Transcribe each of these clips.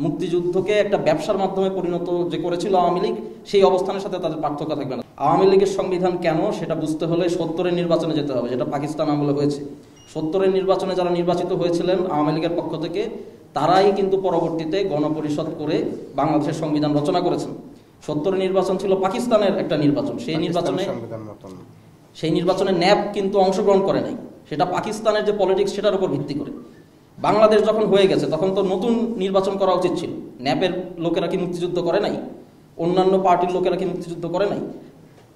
মুক্তিযুদ্ধকে একটা ব্যবসার মাধ্যমে পরিণত যে করেছিল আওয়ামী লীগ, সেই অবস্থানের সাথে তাদের পার্থক্য থাকবে না। আওয়ামী লীগের সংবিধান কেন সেটা বুঝতে হলে ৭০-এর নির্বাচনে যেতে হবে, যেটা পাকিস্তান আমলে হয়েছে। ৭০-এর নির্বাচনে যারা নির্বাচিত হয়েছিলেন আওয়ামী লীগের পক্ষ থেকে, তারাই কিন্তু পরবর্তীতে গণপরিষদ করে বাংলাদেশের সংবিধান রচনা করেছেন। ৭০-এর নির্বাচন ছিল পাকিস্তানের একটা নির্বাচন। সেই নির্বাচনে ন্যাপ কিন্তু অংশগ্রহণ করে নাই, সেটা পাকিস্তানের যে পলিটিক্স সেটার উপর ভিত্তি করে। বাংলাদেশ যখন হয়ে গেছে তখন তো নতুন নির্বাচন করা উচিত ছিল। ন্যাপের লোকেরা কি মুক্তিযুদ্ধ করে নাই? অন্যান্য পার্টির লোকেরা কি মুক্তিযুদ্ধ করে নাই?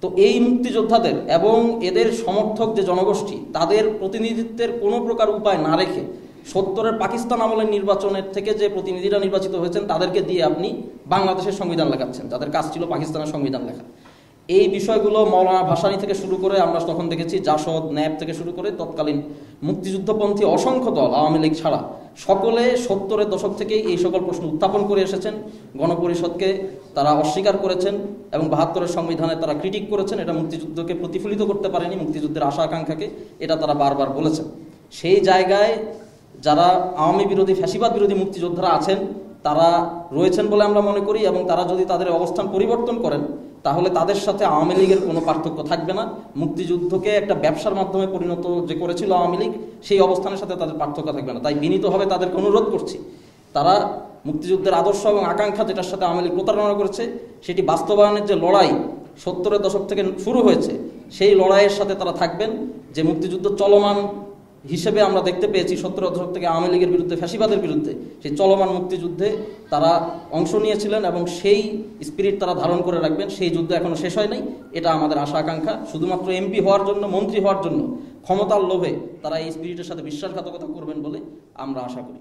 তো এই মুক্তিযোদ্ধাদের এবং এদের সমর্থক যে জনগোষ্ঠী, তাদের প্রতিনিধিত্বের কোনো প্রকার উপায় না রেখে ৭০-এর পাকিস্তান আমলের নির্বাচনের থেকে যে প্রতিনিধিরা নির্বাচিত হয়েছেন তাদেরকে দিয়ে আপনি বাংলাদেশের সংবিধান লেখাচ্ছেন, যাদের কাজ ছিল পাকিস্তানের সংবিধান লেখা। এই বিষয়গুলো মৌলানা ভাসানী থেকে শুরু করে আমরা তখন দেখেছি জাসদ, ন্যাপ থেকে শুরু করে তৎকালীন মুক্তিযুদ্ধপন্থী অসংখ্য দল, আওয়ামী লীগ ছাড়া, সকলে ৭০-এর দশক থেকেই এই সকল প্রশ্ন উত্থাপন করে এসেছেন। গণপরিষদকে তারা অস্বীকার করেছেন এবং ৭২-এর সংবিধানে তারা ক্রিটিক করেছেন। এটা মুক্তিযুদ্ধকে প্রতিফলিত করতে পারেনি, মুক্তিযুদ্ধের আশা আকাঙ্ক্ষাকে, এটা তারা বারবার বলেছেন। সেই জায়গায় যারা আওয়ামী বিরোধী, ফ্যাসিবাদ বিরোধী মুক্তিযোদ্ধারা আছেন, তারা রয়েছেন বলে আমরা মনে করি, এবং তারা যদি তাদের অবস্থান পরিবর্তন করেন তাহলে তাদের সাথে আওয়ামী লীগের কোনো পার্থক্য থাকবে না। মুক্তিযুদ্ধকে একটা ব্যবসার মাধ্যমে পরিণত যে করেছিল আওয়ামী লীগ, সেই অবস্থানের সাথে তাদের পার্থক্য থাকবে না। তাই বিনীতভাবে তাদেরকে অনুরোধ করছি, তারা মুক্তিযুদ্ধের আদর্শ এবং আকাঙ্ক্ষা যেটার সাথে আওয়ামী লীগ প্রতারণা করেছে, সেটি বাস্তবায়নের যে লড়াই ৭০-এর দশক থেকে শুরু হয়েছে, সেই লড়াইয়ের সাথে তারা থাকবেন। যে মুক্তিযুদ্ধ চলমান হিসেবে আমরা দেখতে পেয়েছি ৭০-এর দশক থেকে আওয়ামী লীগের বিরুদ্ধে, ফ্যাসিবাদের বিরুদ্ধে, সেই চলমান মুক্তিযুদ্ধে তারা অংশ নিয়েছিলেন এবং সেই স্পিরিট তারা ধারণ করে রাখবেন। সেই যুদ্ধ এখনো শেষ হয় নাই, এটা আমাদের আশা আকাঙ্ক্ষা। শুধুমাত্র এমপি হওয়ার জন্য, মন্ত্রী হওয়ার জন্য, ক্ষমতার লোভে তারা এই স্পিরিটের সাথে বিশ্বাসঘাতকতা করবেন বলে আমরা আশা করি।